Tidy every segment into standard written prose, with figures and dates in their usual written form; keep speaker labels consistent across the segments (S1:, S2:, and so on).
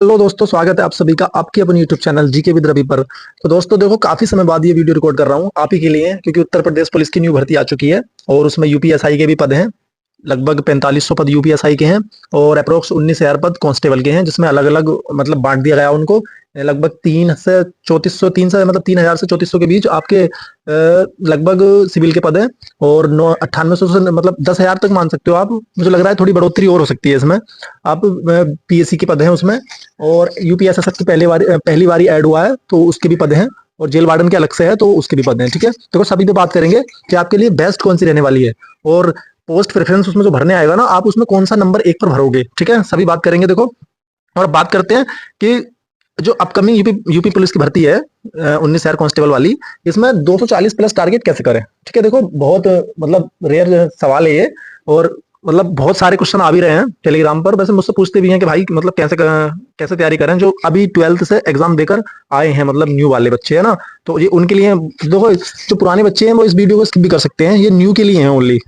S1: Hello दोस्तों, स्वागत है आप सभी का आपके अपने YouTube channel GK with Ravi पर। तो दोस्तों देखो, काफी समय बाद ये वीडियो रिकॉर्ड कर रहा हूँ आप ही के लिए, क्योंकि उत्तर प्रदेश पुलिस की न्यू भर्ती आ चुकी है और उसमें यूपीएसआई के भी पद हैं। लगभग 4500 पद यूपीएसआई के हैं और अप्रोक्स 19,000 पद कांस्टेबल के हैं, जिसमें अलग अलग मतलब बांट दिया गया उनको। लगभग 3 से 3400, 3 से 3400 के बीच आपके लगभग सिविल के पद हैं। और 9800 से मतलब 10,000 तक मान सकते हो आप। मुझे लग रहा है थोड़ी बढ़ोतरी और हो सकती है इसमें। आप पीएससी के पद हैं उसमें, और यूपीएसएसएफ की पहली बारी ऐड हुआ है तो उसके भी पद हैं, और जेल वार्डन के अलग से है तो उसके भी पद हैं। ठीक है, देखो सभी पे बात करेंगे कि आपके लिए बेस्ट कौन सी रहने वाली है, और पोस्ट प्रेफरेंस उसमें जो भरने आएगा ना, आप उसमें कौन सा नंबर 1 पर भरोगे। ठीक है, सभी बात करेंगे देखो। और बात करते हैं कि जो अपकमिंग यूपी पुलिस की भर्ती है 19,000 कांस्टेबल वाली, इसमें 240 प्लस टारगेट कैसे करें। ठीक है, देखो बहुत मतलब रेयर सवाल है ये, और मतलब बहुत सारे क्वेश्चन आ भी रहे हैं टेलीग्राम पर। वैसे मुझसे पूछते भी हैं कि भाई मतलब कैसे तैयारी करें, जो अभी 12th से एग्जाम देकर आए हैं, मतलब न्यू वाले बच्चे है ना। तो ये उनके लिए देखो, जो पुराने बच्चे हैं वो इस वीडियो को स्किप भी कर सकते हैं, ये न्यू के लिए है ओनली।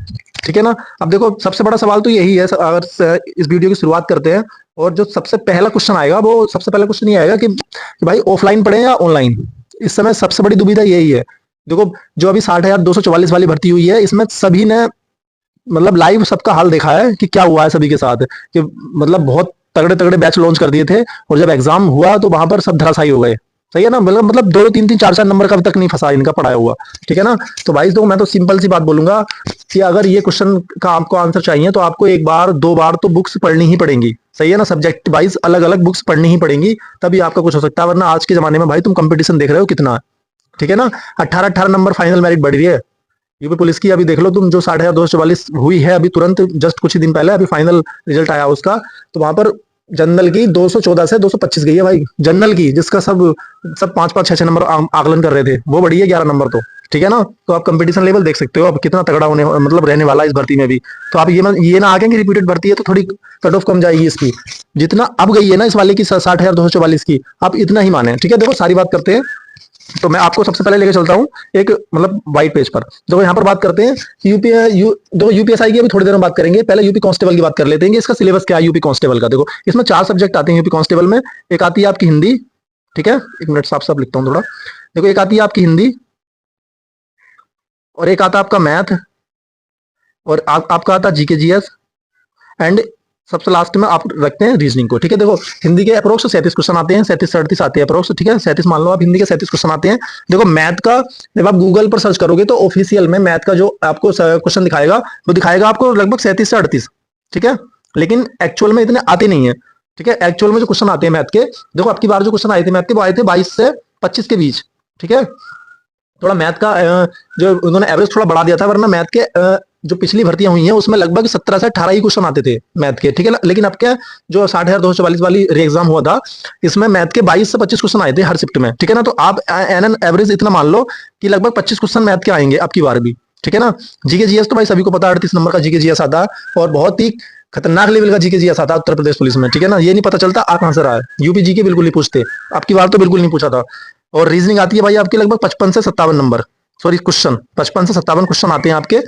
S1: ठीक है ना। अब देखो, सबसे बड़ा सवाल तो यही है, अगर इस वीडियो की शुरुआत करते हैं, और जो सबसे पहला क्वेश्चन आएगा वो सबसे पहला क्वेश्चन ये आएगा कि भाई ऑफलाइन पढ़े या ऑनलाइन। इस समय सबसे बड़ी दुविधा यही है। देखो, जो अभी 60,244 वाली भर्ती हुई है, इसमें सभी ने मतलब लाइव सबका हाल देखा है कि क्या हुआ है सभी के साथ, कि मतलब बहुत तगड़े तगड़े बैच लॉन्च कर दिए थे, और जब एग्जाम हुआ तो वहां पर सब धराशायी हो गए। सही है ना, मतलब दो दो तीन तीन चार चार नंबर का अभी तक नहीं फंसा इनका पढ़ाया हुआ। ठीक है ना। तो भाई तो मैं तो सिंपल सी बात बोलूंगा कि अगर ये क्वेश्चन का आपको आंसर चाहिए तो आपको एक बार दो बार तो बुक्स पढ़नी ही पड़ेंगी। सही है ना, सब्जेक्ट वाइज अलग अलग बुक्स पढ़नी ही पड़ेंगी, तभी आपका कुछ हो सकता है। वरना आज के जमाने में भाई तुम कंपटीशन देख रहे हो कितना है। ठीक है ना। 18-18 नंबर फाइनल मेरिट बढ़ रही है यूपी पुलिस की। अभी देख लो तुम, जो 60,244 हुई है अभी तुरंत जस्ट कुछ ही दिन पहले, अभी फाइनल रिजल्ट आया उसका। तो वहां पर जनरल की 214 से 225 गई है भाई, जनरल की, जिसका सब सब 5-5 6-6 नंबर आकलन कर रहे थे, वो बढ़ी है 11 नंबर। तो ठीक है ना। तो आप कंपटीशन लेवल देख सकते हो अब कितना तगड़ा होने मतलब रहने वाला है इस भर्ती में भी। तो आप ये ना आगे कि रिपीटेड भर्ती है तो थोड़ी कट ऑफ कम जाएगी इसकी। जितना अब गई है ना इस वाले की 60,244 की, आप इतना ही माने। ठीक है, देखो सारी बात करते हैं। तो मैं आपको सबसे पहले लेके चलता हूँ एक मतलब व्हाइट पेज पर। देखो यहाँ पर बात करते हैं देखो यूपीएसआई की अभी थोड़ी देर में बात करेंगे, पहले यूपी कांस्टेबल की बात कर लेते हैं कि इसका सिलेबस क्या है यूपी कांस्टेबल का। देखो इसमें 4 सब्जेक्ट आते हैं यूपी कांस्टेबल में। एक आती है आपकी हिंदी। ठीक है, एक मिनट साफ साफ लिखता हूँ थोड़ा। देखो एक आती है आपकी हिंदी, और एक आता है आपका मैथ, और आपका आता है जीके जीएस, एंड सबसे लास्ट में आप रखते हैं रीजनिंग को। ठीक है, देखो हिंदी के अप्रोक्स 37 क्वेश्चन आते हैं, 37-38 आते हैं अप्रोक्स। ठीक है, 37 मान लो आप, हिंदी के 37 क्वेश्चन आते हैं। देखो मैथ का जब आप गूगल पर सर्च करोगे तो ऑफिशियल में मैथ का जो आपको क्वेश्चन दिखाएगा, वो दिखाएगा आपको लगभग 37 से 38। ठीक है, लेकिन एक्चुअल में इतने आते नहीं है। ठीक है, एक्चुअल में जो क्वेश्चन आते हैं मैथ के, देखो आपकी बार जो क्वेश्चन आए थे मैथ के, वो आए थे 22 से 25 के बीच। ठीक है, थोड़ा मैथ का जो उन्होंने एवरेज थोड़ा बढ़ा दिया था, वरना मैथ के जो पिछली भर्तियां हुई हैं उसमें लगभग 17 से 18 ही क्वेश्चन आते थे मैथ के। ठीक है ना, लेकिन अब क्या, जो 60,244 वाली एग्जाम हुआ था, इसमें मैथ के 22 से 25 क्वेश्चन आए थे हर शिफ्ट में। ठीक है ना, तो आप एन एवरेज इतना मान लो कि लगभग 25 क्वेश्चन मैथ के आएंगे आपकी बार भी। ठीक है ना। जीके जीएस तो भाई सभी को पता है, 38 नंबर का जीके जीएस आता है, और बहुत ही खतरनाक लेवल का जीके जीएस आता है उत्तर प्रदेश पुलिस में। ठीक है ना, ये नहीं पता चलता आ कहां से रहा है। यूपी जीके बिल्कुल नहीं पूछते, आपकी बार तो बिल्कुल नहीं पूछा था। और रीजनिंग आती है भाई आपकी लगभग 55 से 57 नंबर, सॉरी क्वेश्चन 55 से 57 क्वेश्चन आते हैं आपके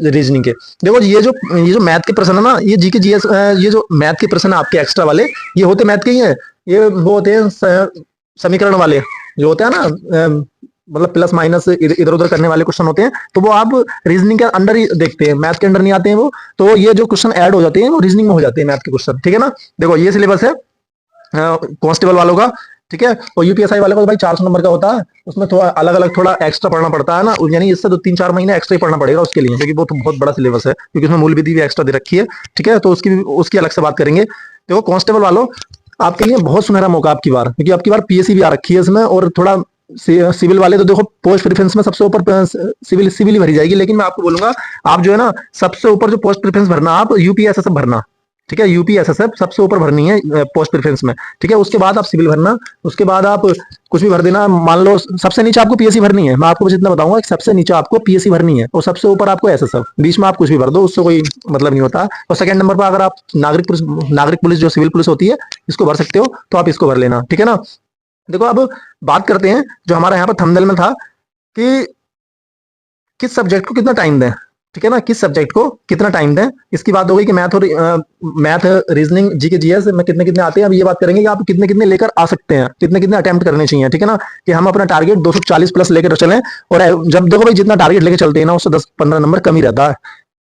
S1: रीजनिंग के। देखो ये जो मैथ के प्रश्न है ना, ये जीके जीएस, ये जो मैथ के प्रश्न है आपके एक्स्ट्रा वाले, ये होते मैथ के ही हैं। ये वो होते हैं समीकरण वाले जो होते हैं ना, मतलब प्लस माइनस इधर उधर करने वाले क्वेश्चन होते हैं, तो वो आप रीजनिंग के अंडर ही देखते हैं, मैथ के अंडर नहीं आते हैं वो। तो ये जो क्वेश्चन ऐड हो जाते हैं वो रीजनिंग में हो जाते हैं मैथ के क्वेश्चन। ठीक है ना। देखो ये सिलेबस है कांस्टेबल वालों का। ठीक है, और यूपीएसआई वाले को भाई 400 नंबर का होता है, उसमें थोड़ा अलग अलग थोड़ा एक्स्ट्रा पढ़ना पड़ता है ना, यानी इससे 2-3-4 महीने एक्स्ट्रा ही पढ़ना पड़ेगा उसके लिए, क्योंकि वो तो बहुत बड़ा सिलेबस है, क्योंकि उसमें मूल विधि भी एक्स्ट्रा दे रखी है। ठीक है, तो उसकी अलग से बात करेंगे। देखो कांस्टेबल वालों, आपके लिए बहुत सुनहरा मौका आपकी बार, क्योंकि आपकी बार पीएससी भी आ रखी है इसमें, और थोड़ा सिविल वाले तो देखो पोस्ट प्रेफरेंस में सबसे ऊपर सिविल ही भरी जाएगी, लेकिन मैं आपको बोलूंगा आप जो है ना, सबसे ऊपर जो पोस्ट प्रेफरेंस भरना, आप यूपीएसएसएफ भरना। ठीक है, यूपीएसएसएफ सबसे ऊपर भरनी है पोस्ट प्रेफरेंस में। ठीक है, उसके बाद आप सिविल भरना, उसके बाद आप कुछ भी भर देना। मान लो सबसे नीचे आपको पीएससी भरनी है, मैं आपको बस इतना बताऊंगा कि सबसे नीचे आपको पीएससी भरनी है, और सबसे ऊपर आपको एसएसएफ, बीच में आप कुछ भी भर दो, उससे कोई मतलब नहीं होता। और सेकंड नंबर पर अगर आप नागरिक पुलिस जो सिविल पुलिस होती है, इसको भर सकते हो, तो आप इसको भर लेना। ठीक है ना। देखो अब बात करते हैं, जो हमारा यहाँ पर थंबनेल में था कि किस सब्जेक्ट को कितना टाइम दें। ठीक है ना, किस सब्जेक्ट को कितना टाइम दें, इसकी बात हो गई कि मैथ रीजनिंग जीके जीएस में कितने कितने आते हैं। अब ये बात करेंगे कि आप कितने कितने लेकर आ सकते हैं, कितने कितने अटेम्प्ट करने चाहिए, ठीक है ना, कि हम अपना टारगेट 240 प्लस लेकर चलें। और जब देखो भाई जितना टारगेट लेकर चलते हैं ना, उससे 10-15 नंबर कम ही रहता है,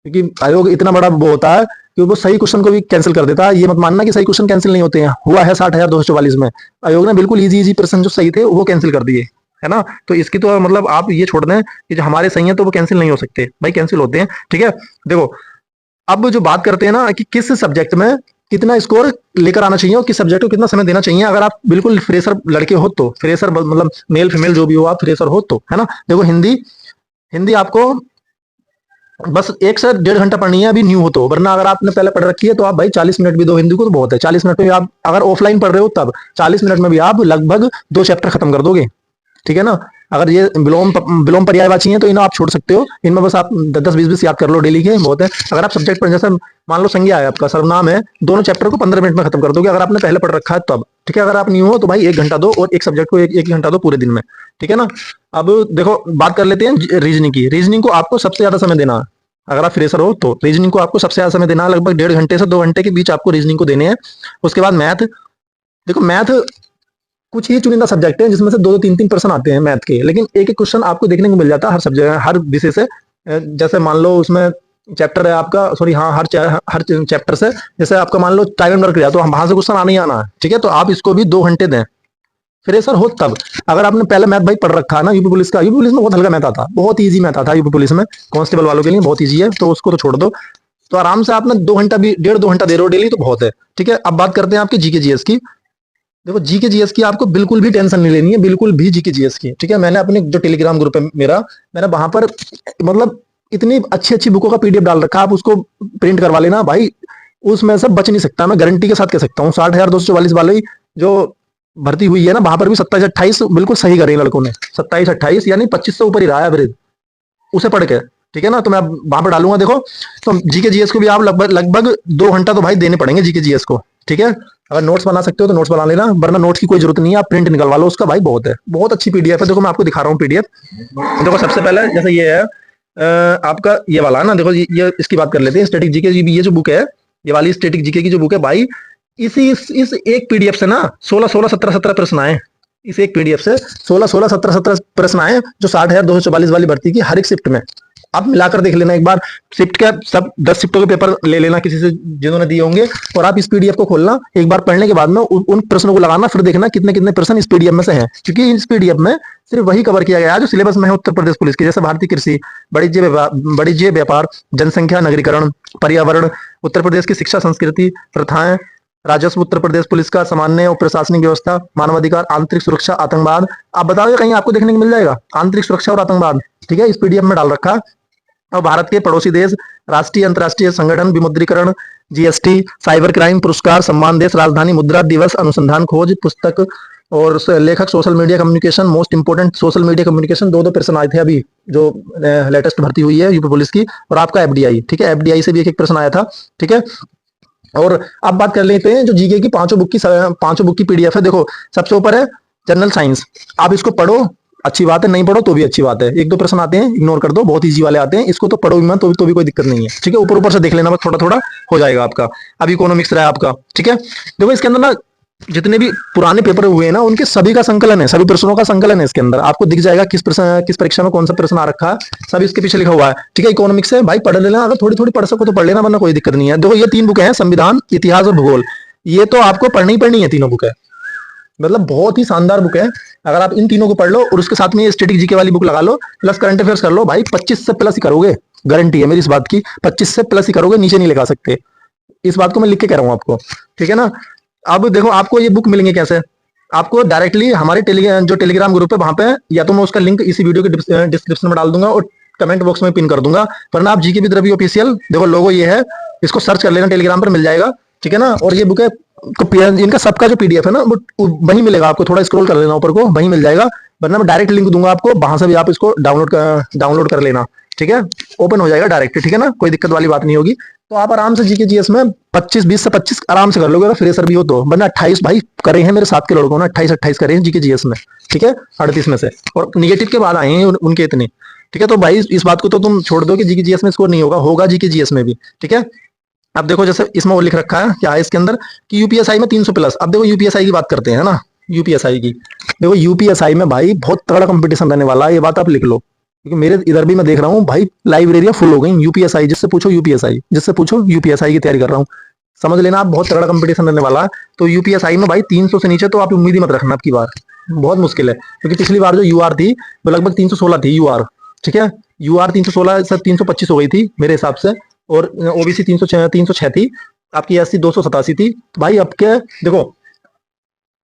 S1: क्योंकि आयोग इतना बड़ा वो होता है कि वो सही क्वेश्चन को भी कैंसिल कर देता है। ये मत मानना कि सही क्वेश्चन कैंसिल नहीं होते हैं, हुआ है 60,244 में आयोग ने बिल्कुल इजी इजी प्रश्न जो सही थे वो कैंसिल कर दिए, है ना। तो इसकी तो मतलब आप ये छोड़ दें कि जो हमारे सही है तो वो कैंसिल नहीं हो सकते, भाई कैंसिल होते हैं, ठीक है। देखो अब जो बात करते हैं ना कि किस सब्जेक्ट में कितना स्कोर लेकर आना चाहिए और किस सब्जेक्ट को कितना समय देना चाहिए। अगर आप बिल्कुल फ्रेशर लड़के हो तो, फ्रेशर मतलब मेल फीमेल जो भी हो, आप फ्रेशर हो तो, है ना। देखो हिंदी हिंदी आपको बस 1 से 1.5 घंटा पढ़नी है अभी न्यू हो तो, वरना अगर आपने पहले पढ़ रखी है तो आप भाई 40 मिनट भी दो हिंदी को तो बहुत है। 40 मिनट में भी आप अगर ऑफलाइन पढ़ रहे हो तब 40 मिनट में भी आप लगभग 2 चैप्टर खत्म कर दोगे, ठीक है ना। अगर ये विलोम पर्यायवाची हैं तो इन्हें आप छोड़ सकते हो, इनमें बस आप 10-10 20-20 याद कर लो डेली के, बहुत है। अगर आप सब्जेक्ट पर जैसे मान लो संज्ञा है आपका, सर्वनाम है, दोनों चैप्टर को 15 मिनट में खत्म कर दोगे अगर आपने पहले पढ़ रखा है तब, ठीक है। अगर आप न्यू हो तो भाई 1 घंटा दो और एक सब्जेक्ट को एक घंटा दो पूरे दिन में, ठीक है ना। अब देखो बात कर लेते हैं रीजनिंग की। रीजनिंग को आपको सबसे ज्यादा समय देना है, अगर आप फ्रेशर हो तो रीजनिंग को आपको सबसे ज्यादा समय देना है, लगभग 1.5 घंटे से 2 घंटे के बीच आपको रीजनिंग को देने हैं। उसके बाद मैथ, देखो मैथ कुछ ही चुनिंदा सब्जेक्ट है जिसमें से 2-2 3-3 प्रश्न आते हैं मैथ के, लेकिन एक एक क्वेश्चन आपको देखने को मिल जाता है हर सब्जेक्ट हर विषय से। जैसे मान लो उसमें चैप्टर है आपका, सॉरी हाँ, हर चैप्टर से, जैसे आपका मान लो टाइम एंड वर्क दिया तो वहां से क्वेश्चन आना ही आना है, ठीक है। तो आप इसको भी 2 घंटे दें, फ्रेशर हो तब। अगर आपने पहले मैथ भाई पढ़ रखा है ना, यूपी पुलिस का, यूपी पुलिस में बहुत हल्का मैथ आता, बहुत ईजी मैथ आता यूपी पुलिस में, कांस्टेबल वालों के लिए बहुत ईजी है, तो उसको तो छोड़ दो। तो आराम से आपने 2 घंटा भी 1.5-2 घंटा दे रहे हो डेली तो बहुत है, ठीक है। अब बात करते हैं आपके जीके जीएस की। देखो जीके जीएस की आपको बिल्कुल भी टेंशन नहीं लेनी है, बिल्कुल भी जीके जीएस की, ठीक है। मैंने अपने जो टेलीग्राम ग्रुप है मेरा, मैंने वहां पर मतलब इतनी अच्छी अच्छी बुकों का पीडीएफ डाल रखा है, आप उसको प्रिंट करवा लेना भाई, उसमें से बच नहीं सकता, मैं गारंटी के साथ कह सकता हूँ। 60,244 वाले जो भर्ती हुई है ना, वहां पर भी 27-28 बिल्कुल सही करे लड़कों ने, 27-28 यानी 25 से ऊपर ही रहा है एवरेज, उसे पढ़ के, ठीक है ना। तो मैं वहां पर डालूंगा देखो। तो जीके जीएस को भी आप लगभग लगभग 2 घंटा तो भाई देने पड़ेंगे जीके जीएस को, ठीक है। अगर नोट्स बना सकते हो तो नोट्स बना लेना, वरना नोट्स की कोई जरूरत नहीं है, आप प्रिंट निकलवा लो उसका, भाई बहुत है, बहुत अच्छी पीडीएफ है। देखो मैं आपको दिखा रहा हूँ पीडीएफ। देखो सबसे पहले जैसे ये है आपका ये वाला है ना, देखो ये इसकी बात कर लेते हैं, स्टैटिक जीके। ये जो बुक है, ये वाली स्टैटिक जीके की जो बुक है भाई, इस एक पीडीएफ से ना 16-16, 17-17 प्रश्न आए। इस एक पीडीएफ से 16-16, 17-17 प्रश्न आए, जो 60,244 वाली भर्ती की हर एक शिफ्ट में। आप मिलाकर देख लेना एक बार, शिफ्ट के सब 10 शिफ्टों के पेपर ले लेना किसी से जिन्होंने दिए होंगे, और आप इस पीडीएफ को खोलना एक बार, पढ़ने के बाद में उन प्रश्नों को लगाना, फिर देखना कितने कितने प्रश्न इस पीडीएफ में से हैं, क्योंकि इस पीडीएफ में सिर्फ वही कवर किया गया है जो सिलेबस में है उत्तर प्रदेश पुलिस की, जैसे भारतीय कृषि, वाणिज्य व्यापार, जनसंख्या, नगरीकरण, पर्यावरण, उत्तर प्रदेश की शिक्षा संस्कृति प्रथाएं, राजस्व, उत्तर प्रदेश पुलिस का सामान्य और प्रशासनिक व्यवस्था, मानवाधिकार, आंतरिक सुरक्षा, आतंकवाद। आप बताओगे कहीं आपको देखने को मिल जाएगा आंतरिक सुरक्षा और आतंकवाद, ठीक है, इस पीडीएफ में डाल रखा। और भारत के पड़ोसी देश, राष्ट्रीय अंतर्राष्ट्रीय संगठन, विमुद्रीकरण, जीएसटी, साइबर क्राइम, पुरस्कार, सम्मान, देश, राजधानी, मुद्रा दिवस, अनुसंधान, खोज, पुस्तक और लेखक, social media communication, most important social media communication. 2-2 प्रश्न आए थे अभी जो लेटेस्ट भर्ती हुई है यूपी पुलिस की, और आपका एफडीआई, ठीक है, एफडीआई से भी एक प्रश्न आया था, ठीक है। और अब बात कर लेते हैं जो जीके की पांचों बुक की पीडीएफ है। देखो सबसे ऊपर है जनरल साइंस, आप इसको पढ़ो, अच्छी बात है, नहीं पढ़ो तो भी अच्छी बात है। 1-2 प्रश्न आते हैं इग्नोर कर दो, बहुत इजी वाले आते हैं, इसको तो पढ़ो भी मत तो भी कोई दिक्कत नहीं है, ठीक है। ऊपर ऊपर से देख लेना, बस थोड़ा थोड़ा हो जाएगा आपका। अब इकोनॉमिक्स रहा है आपका, ठीक है। देखो इसके अंदर ना जितने भी पुराने पेपर हुए हैं ना, उनके सभी का संकलन है, सभी प्रश्नों का संकलन है इसके अंदर, आपको दिख जाएगा किस परीक्षा में कौन सा प्रश्न आ रखा है, सब इसके पीछे लिखा हुआ है, ठीक है। इकोनॉमिक्स है भाई, पढ़ लेना, अगर थोड़ी थोड़ी पढ़ सको तो पढ़ लेना, वरना कोई दिक्कत नहीं है। देखो ये 3 बुक है, संविधान, इतिहास और भूगोल, ये तो आपको पढ़नी ही पढ़नी है, तीनों बुक है, मतलब बहुत ही शानदार बुक है। अगर आप इन तीनों को पढ़ लो और उसके साथ में ये स्टैटिक जीके वाली बुक लगा लो, प्लस करंट अफेयर्स कर लो, भाई 25 से प्लस ही करोगे, गारंटी है मेरी इस बात की, 25 से प्लस ही करोगे, नीचे नहीं लगा सकते, इस बात को मैं लिख के कह रहा हूँ आपको, ठीक है ना। अब देखो आपको ये बुक मिलेंगे कैसे, आपको डायरेक्टली हमारे जो टेलीग्राम ग्रुप है वहां पे, या तो मैं उसका लिंक इसी वीडियो के डिस्क्रिप्शन में डाल दूंगा और कमेंट बॉक्स में पिन कर दूंगा, वरना आप जीके विद रवि ऑफिशियल, देखो लोगो ये है, इसको सर्च कर लेना, टेलीग्राम पर मिल जाएगा, ठीक है ना। और ये बुक है इनका सबका जो पीडीएफ है ना वो वहीं मिलेगा, आपको थोड़ा स्क्रॉल कर लेना ऊपर को, वहीं मिल जाएगा, वरना मैं डायरेक्ट लिंक दूंगा आपको, वहां से भी आप इसको डाउनलोड कर लेना, ठीक है, ओपन हो जाएगा डायरेक्ट, ठीक है ना, कोई दिक्कत वाली बात नहीं होगी। तो आप आराम से जीके जीएस में 20 से 25 आराम से कर लोगे, अगर फ्रेशर भी हो तो, वरना 28 भाई करे हैं मेरे साथ के लड़कों ने, 28 करे हैं जीके जीएस में, ठीक है, 38 में से, और निगेटिव के बाद आए हैं उनके इतने, ठीक है, तो भाई इस बात को तो तुम छोड़ दो कि जीके जीएस में स्कोर नहीं होगा, होगा जीके जीएस में भी। ठीक है, अब देखो जैसे इसमें वो लिख रखा है, क्या है इसके अंदर कि यूपीएसआई में 300 प्लस। अब देखो यूपीएसआई की बात करते हैं ना, यूपीएसआई की। देखो यूपीएसआई में भाई बहुत तगड़ा कंपटीशन रहने वाला है, ये बात आप लिख लो, क्योंकि मेरे इधर भी मैं देख रहा हूँ भाई, लाइब्रेरियां फुल हो गई यूपीएसआई, जिससे पूछो यूपीएसआई, जिससे पूछो यूपीएसआई की तैयारी कर रहा हूँ। समझ लेना आप, बहुत तगड़ा कंपटीशन रहने वाला है। तो यूपीएसआई में भाई 300 से नीचे तो आप उम्मीद ही मत रखना, अब की बार बहुत मुश्किल है, क्योंकि पिछली बार जो यूआर थी वो लगभग 316 थी यूआर। ठीक है, यूआर 316 से 325 हो गई थी मेरे हिसाब से, और ओबीसी 306 थी, आपकी एससी 287 थी। तो भाई अब क्या देखो,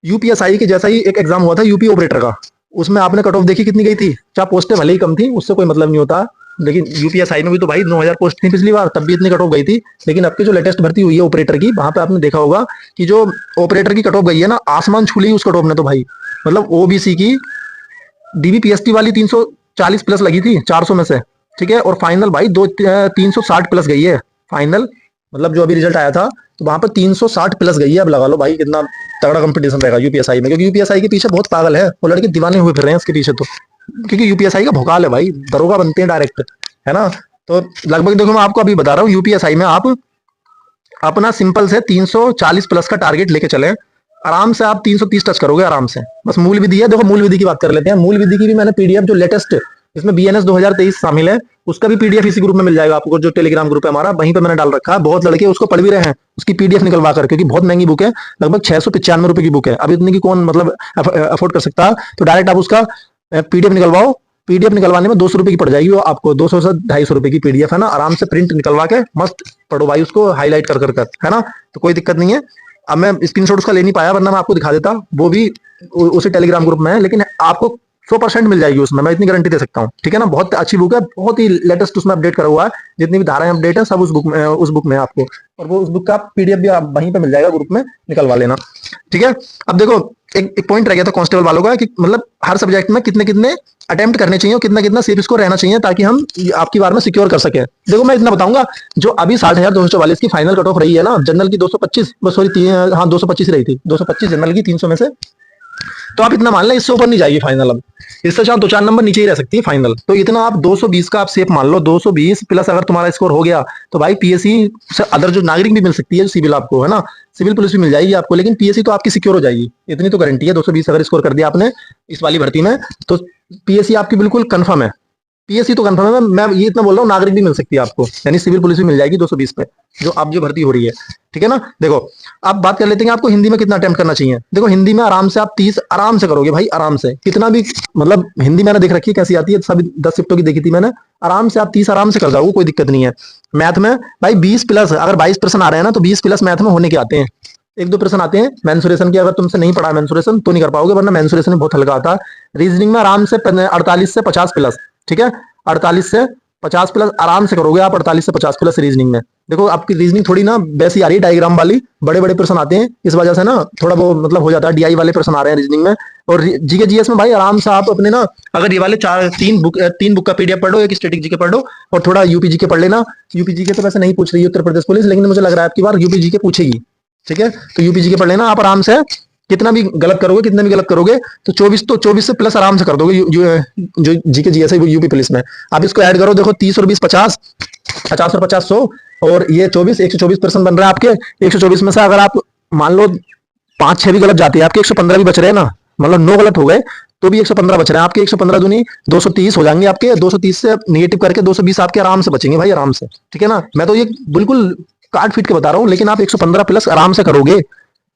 S1: यूपीएसआई के जैसा ही एक एग्जाम हुआ था यूपी ऑपरेटर का, उसमें आपने कट ऑफ देखी कितनी गई थी, चाहे पोस्टें भले ही कम थी, उससे कोई मतलब नहीं होता, लेकिन यूपीएसआई में भी तो भाई 9000 पोस्ट थी पिछली बार, तब भी इतनी कट ऑफ गई थी। लेकिन अब की जो लेटेस्ट भर्ती हुई है ऑपरेटर की, वहां पे आपने देखा होगा कि जो ऑपरेटर की कट ऑफ गई है ना, आसमान छू ली उस कट ऑफ ने तो भाई। मतलब ओबीसी की डीबीपीएसटी वाली 340 प्लस लगी थी 400 में से। ठीक है, और फाइनल भाई 360 प्लस गई है फाइनल, मतलब जो अभी रिजल्ट आया था, तो वहां पर 360 प्लस गई है। अब लगा लो भाई कितना तगड़ा कंपटीशन रहेगा यूपीएसआई में, क्योंकि यूपीएसआई के पीछे बहुत पागल है, वो लड़के दीवाने हुए फिर रहे हैं इसके पीछे तो, क्योंकि यूपीएसआई का भोकाल है भाई, दरोगा बनते हैं डायरेक्ट, है ना। तो लगभग देखो मैं आपको अभी बता रहा हूँ, यूपीएसआई में आप अपना सिंपल से 340 प्लस का टारगेट लेके चले, आराम से आप 330 टच करोगे आराम से। बस मूल विधि है, देखो मूल विधि की बात कर लेते हैं। मूल विधि की भी मैंने पीडीएफ जो लेटेस्ट, इसमें बीएनएस 2023 शामिल है, उसका भी पीडीएफ इसी ग्रुप में मिल जाएगा आपको, जो टेलीग्राम ग्रुप है हमारा, वहीं पे मैंने डाल रखा है। बहुत लड़के उसको पढ़ भी रहे हैं, उसकी पीडीएफ निकलवा कर, क्योंकि बहुत महंगी बुक है, लगभग 695 रुपए की बुक है। अब इतनी की कौन मतलब अफोर्ड कर सकता है, तो डायरेक्ट आप उसका पीडीएफ निकलवाओ। पीडीएफ निकलवाने में 200 रुपए की पड़ जाएगी वो आपको, 200 से 250 रुपए की पीडीएफ है ना, आराम से प्रिंट निकलवा के मस्त पढ़ो भाई, उसको हाईलाइट कर कर है ना, तो कोई दिक्कत नहीं है। अब मैं स्क्रीनशॉट उसका ले नहीं पाया, वरना मैं आपको दिखा देता, वो भी उसी टेलीग्राम ग्रुप में है, लेकिन आपको 100% मिल जाएगी उसमें, मैं इतनी गारंटी दे सकता हूँ। ठीक है ना, बहुत अच्छी बुक है, बहुत ही लेटेस्ट उसमें अपडेट करा हुआ है, जितनी भी धाराएं अपडेट है सब उस बुक में आपको, और वो उस बुक का पीडीएफ भी आप वहीं पे मिल जाएगा, ग्रुप में निकलवा लेना। ठीक है, अब देखो एक पॉइंट रह गया था कांस्टेबल वालों का, कि मतलब हर सब्जेक्ट में कितने कितने अटेम्प्ट करने चाहिए और कितना कितना सेफ स्कोर रहना चाहिए, ताकि हम आपकी बार में सिक्योर कर सके। देखो मैं इतना बताऊंगा, जो अभी 60,244 की फाइनल कट ऑफ रही है ना, जनरल की 225, सॉरी हाँ 225 रही थी, 225 जनरल की 300 में से, तो आप इतना मान लें इससे ऊपर नहीं जाएगी फाइनल। अब इससे चार 2-4 नंबर नीचे ही रह सकती है फाइनल, तो इतना आप 220 का आप सेफ मान लो, 220 प्लस अगर तुम्हारा स्कोर हो गया, तो भाई पीएससी से अदर जो नागरिक भी मिल सकती है, सिविल आपको है ना, सिविल पुलिस भी मिल जाएगी आपको, लेकिन पीएससी तो आपकी सिक्योर हो जाएगी, इतनी तो गारंटी है। 220 अगर स्कोर कर दिया आपने इस वाली भर्ती में, तो पीएससी आपकी बिल्कुल कंफर्म है, पीएससी तो कंफर्म है। मैं ये इतना बोल रहा हूँ, नागरिक भी मिल सकती है आपको, यानी सिविल पुलिस भी मिल जाएगी 220 पे, जो आप जो भर्ती हो रही है। ठीक है ना, देखो आप बात कर लेते हैं आपको हिंदी में कितना अटेम्प्ट करना चाहिए। देखो हिंदी में आराम से आप 30 आराम से करोगे भाई, आराम से, कितना भी मतलब हिंदी मैंने देख रखी है कैसी आती है, सभी 10 शिफ्टों की देखी थी मैंने, आराम से आप 30 आराम से कर जाओगे, कोई दिक्कत नहीं है। मैथ में भाई 20 प्लस, अगर 22 प्रश्न आ रहे हैं ना, तो 20 प्लस मैथ में होने के आते हैं। एक दो प्रश्न आते हैं मेंसुरेशन की, अगर तुमसे नहीं पढ़ा मेंसुरेशन तो नहीं कर पाओगे, वरना मेंसुरेशन में बहुत हल्का आता है। रीजनिंग में आराम से 48 से 50 प्लस, ठीक है, 48 से 50 प्लस आराम से करोगे आप, 48 से 50 प्लस रीजनिंग में। देखो आपकी रीजनिंग थोड़ी ना वैसी आ रही है, डायग्राम वाली, बड़े बड़े प्रश्न आते हैं, इस वजह से ना थोड़ा वो मतलब हो जाता है, डीआई वाले प्रश्न आ रहे हैं रीजनिंग में। और जीके जीएस में भाई आराम से आप अपने ना, अगर ये वाले तीन बुक का पीडीएफ पढ़ो, एक स्टैटिक जीके पढ़ो, और थोड़ा यूपी जीके पढ़ लेना। यूपी जीके तो वैसे नहीं पूछ रही है उत्तर प्रदेश पुलिस, लेकिन मुझे लग रहा है आपकी बार यूपी जीके पूछेगी। ठीक है, तो यूपी जीके पढ़ लेना आप आराम से, कितना भी गलत करोगे, कितना भी गलत करोगे तो 24 से प्लस आराम से कर दोगे, जो जीके जीएस है यूपी पुलिस में। आप इसको ऐड करो, देखो 30 और 20 50, 50 और 50 100, और ये 24 124% बन रहा है आपके। 124 में से अगर आप मान लो 5-6 भी गलत जाते हैं आपके, 115 भी बच रहे हैं ना, मतलब 9 गलत हो गए तो भी 115 बच रहे हैं आपके। 115 दूनी 230 हो जाएंगे आपके, 230 से निगेटिव करके 220 आपके आराम से बचेंगे भाई, आराम से। ठीक है ना, मैं तो ये बिल्कुल काट फीट के बता रहा हूँ, लेकिन आप 115 प्लस आराम से करोगे।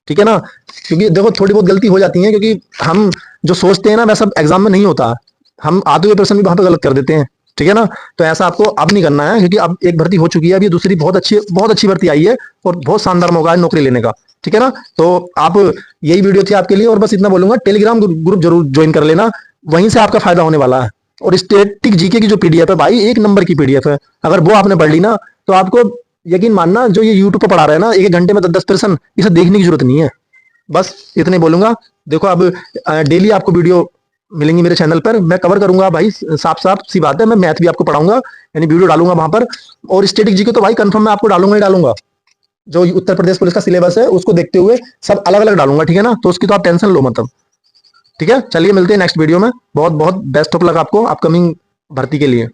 S1: ठीक है ना, क्योंकि देखो थोड़ी बहुत गलती हो जाती है, क्योंकि हम जो सोचते हैं ना वैसा एग्जाम में नहीं होता, हम आधे हुए प्रश्न भी वहां पे गलत कर देते हैं। ठीक है ना, तो ऐसा आपको अब नहीं करना है, क्योंकि अब एक भर्ती हो चुकी है, अब ये दूसरी बहुत अच्छी भर्ती आई है, और बहुत शानदार मौका है नौकरी लेने का। ठीक है ना, तो आप यही वीडियो थी आपके लिए, और बस इतना बोलूंगा, टेलीग्राम ग्रुप जरूर ज्वाइन कर लेना, वहीं से आपका फायदा होने वाला है। और स्टैटिक जीके की जो पीडीएफ है भाई, 1 नंबर की पीडीएफ है, अगर वो आपने पढ़ ली ना, तो आपको यकीन मानना, जो ये यूट्यूब पर पढ़ा रहे हैं ना 1 घंटे में 10 प्रश्न, इसे देखने की जरूरत नहीं है। बस इतने बोलूंगा। देखो अब डेली आपको वीडियो मिलेंगी मेरे चैनल पर, मैं कवर करूंगा भाई, साफ साफ सी बात है, मैं मैथ भी आपको पढ़ाऊंगा, यानी वीडियो डालूंगा वहां पर। और स्टैटिक जीके तो भाई कंफर्म मैं आपको डालूंगा ही डालूंगा, जो उत्तर प्रदेश पुलिस का सिलेबस है उसको देखते हुए सब अलग अलग डालूंगा। ठीक है ना, तो उसकी तो आप टेंशन लो मतलब। ठीक है, चलिए मिलते हैं नेक्स्ट वीडियो में। बहुत बहुत बेस्ट ऑफ लक आपको अपकमिंग भर्ती के लिए।